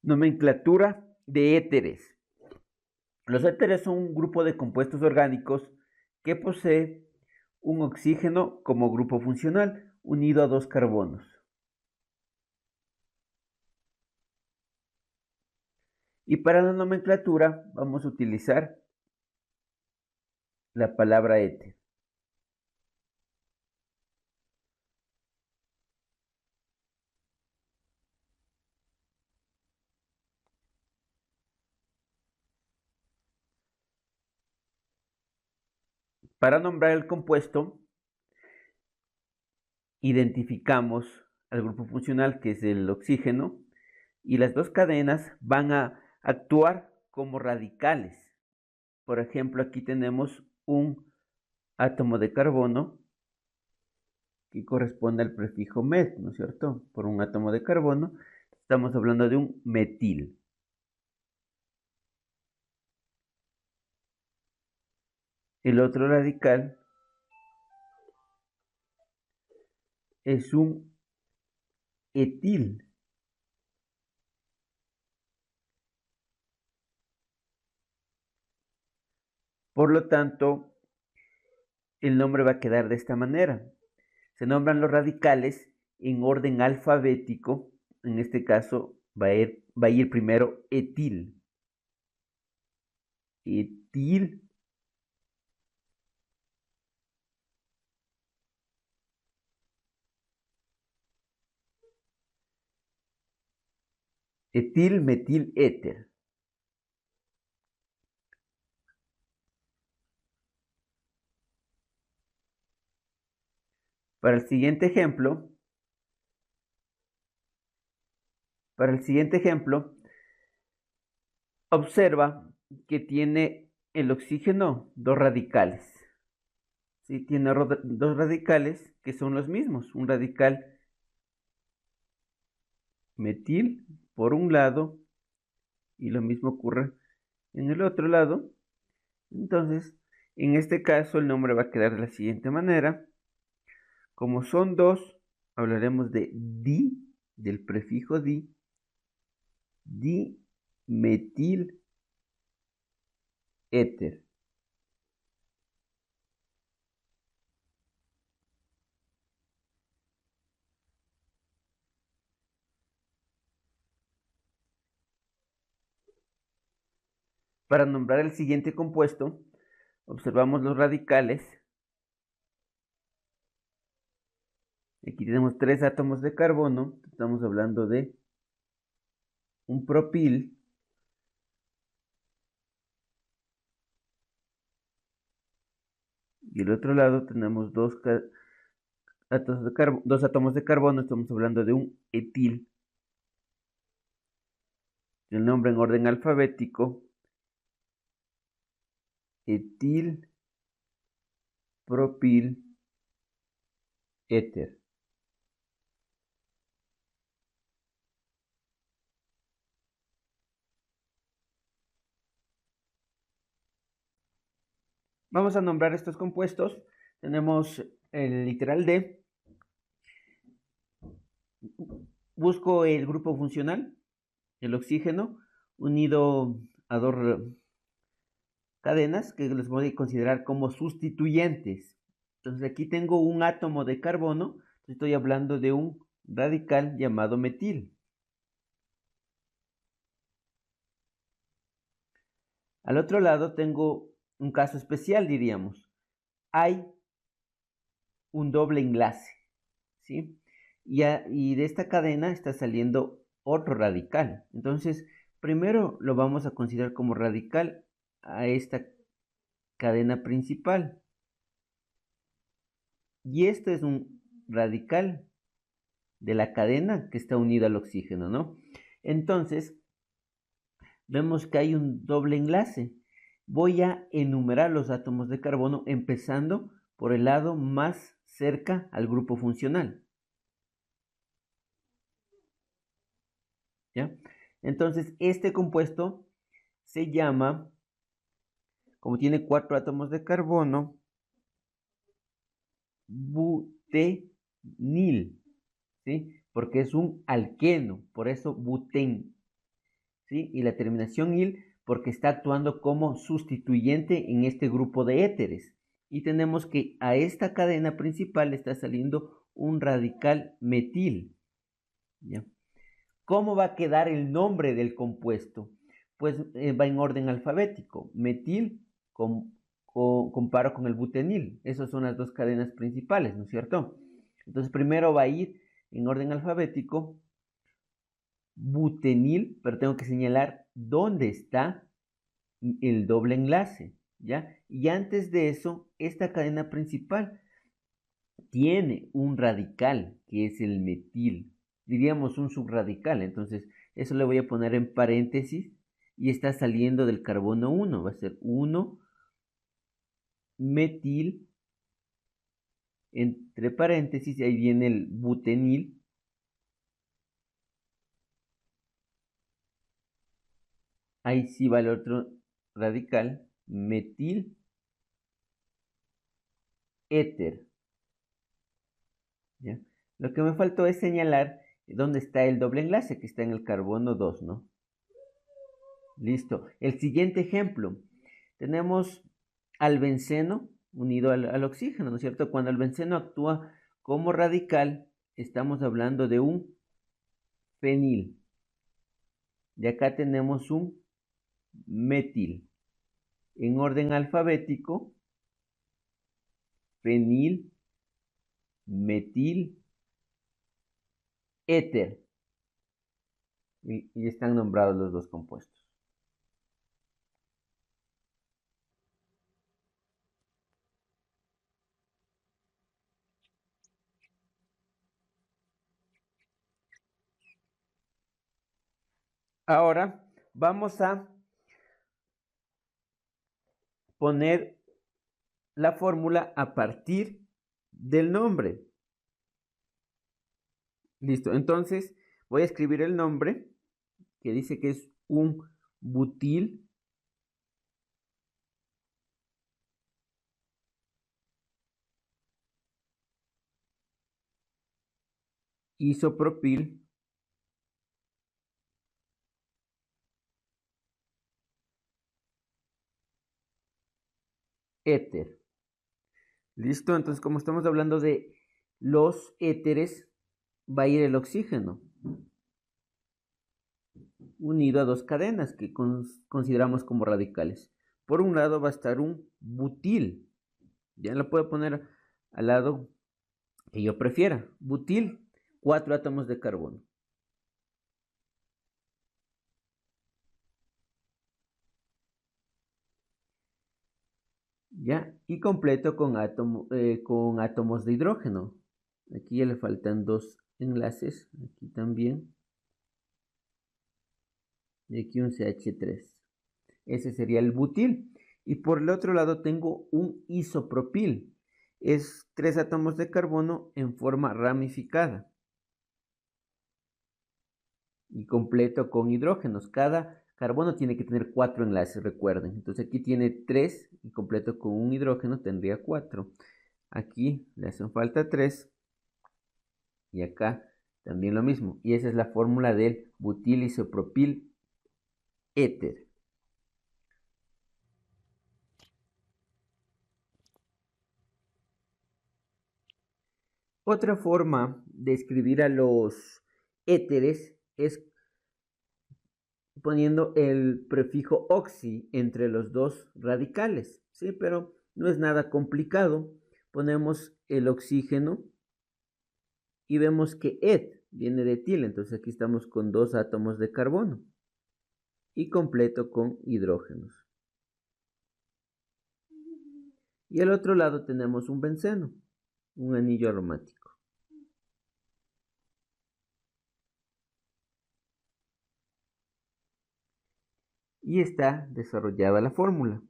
Nomenclatura de éteres. Los éteres son un grupo de compuestos orgánicos que posee un oxígeno como grupo funcional unido a dos carbonos. Y para la nomenclatura vamos a utilizar la palabra éter. Para nombrar el compuesto, identificamos al grupo funcional, que es el oxígeno, y las dos cadenas van a actuar como radicales. Por ejemplo, aquí tenemos un átomo de carbono que corresponde al prefijo met, ¿no es cierto? Por un átomo de carbono, estamos hablando de un metil. El otro radical es un etil. Por lo tanto, el nombre va a quedar de esta manera. Se nombran los radicales en orden alfabético. En este caso va a ir primero etil. Etil. Etil, metil, éter. Para el siguiente ejemplo, observa que tiene el oxígeno dos radicales. ¿Sí? Tiene dos radicales que son los mismos. Un radical metil por un lado y lo mismo ocurre en el otro lado. Entonces, en este caso el nombre va a quedar de la siguiente manera. Como son dos, hablaremos de di, del prefijo di, dimetil éter. Para nombrar el siguiente compuesto, observamos los radicales. Aquí tenemos 3 átomos de carbono. Estamos hablando de un propil. Y el otro lado tenemos dos átomos de carbono. Estamos hablando de un etil. El nombre en orden alfabético: etil, propil, éter. Vamos a nombrar estos compuestos. Tenemos el literal D. Busco el grupo funcional, el oxígeno, unido a dos cadenas que les voy a considerar como sustituyentes. Entonces aquí tengo un átomo de carbono. Estoy hablando de un radical llamado metil. Al otro lado tengo un caso especial, diríamos. Hay un doble enlace, ¿sí? Y de esta cadena está saliendo otro radical. Entonces, primero lo vamos a considerar como radical a esta cadena principal. Y este es un radical de la cadena que está unida al oxígeno, ¿no? Entonces, vemos que hay un doble enlace. Voy a enumerar los átomos de carbono empezando por el lado más cerca al grupo funcional. ¿Ya? Entonces, este compuesto se llama, como tiene 4 átomos de carbono, butenil, ¿sí? Porque es un alqueno, por eso butén. ¿sí? Y la terminación il porque está actuando como sustituyente en este grupo de éteres. Y tenemos que a esta cadena principal está saliendo un radical metil. ¿Ya? ¿Cómo va a quedar el nombre del compuesto? Pues va en orden alfabético. Metil comparo con el butenil. Esas son las dos cadenas principales, ¿no es cierto? Entonces primero va a ir en orden alfabético butenil, pero tengo que señalar dónde está el doble enlace, ¿ya? Y antes de eso, esta cadena principal tiene un radical, que es el metil, diríamos un subradical, entonces eso le voy a poner en paréntesis y está saliendo del carbono 1, va a ser 1 metil, entre paréntesis, y ahí viene el butenil, ahí sí va el otro radical, metil éter, ¿ya? Lo que me faltó es señalar dónde está el doble enlace, que está en el carbono 2, ¿no? Listo. El siguiente ejemplo. Tenemos al benceno unido al oxígeno, ¿no es cierto? Cuando el benceno actúa como radical, estamos hablando de un fenil. Y acá tenemos un metil. En orden alfabético, fenil, metil, éter. Y están nombrados los dos compuestos. Ahora vamos a poner la fórmula a partir del nombre. Listo, entonces voy a escribir el nombre que dice que es un butil isopropil éter. Listo, entonces como estamos hablando de los éteres, va a ir el oxígeno unido a dos cadenas que consideramos como radicales. Por un lado va a estar un butil, ya lo puedo poner al lado que yo prefiera. Butil, 4 átomos de carbono. ¿Ya? Y completo con átomos de hidrógeno. Aquí ya le faltan dos enlaces, aquí también. Y aquí un CH3. Ese sería el butil. Y por el otro lado tengo un isopropil. Es 3 átomos de carbono en forma ramificada. Y completo con hidrógenos. Cada carbono tiene que tener 4 enlaces, recuerden. Entonces aquí tiene 3 y completo con un hidrógeno tendría 4. Aquí le hacen falta 3 y acá también lo mismo. Y esa es la fórmula del butil isopropil éter. Otra forma de escribir a los éteres es poniendo el prefijo oxi entre los dos radicales, ¿sí? Pero no es nada complicado. Ponemos el oxígeno y vemos que et viene de etil, entonces aquí estamos con 2 átomos de carbono y completo con hidrógenos. Y al otro lado tenemos un benceno, un anillo aromático. Y está desarrollada la fórmula.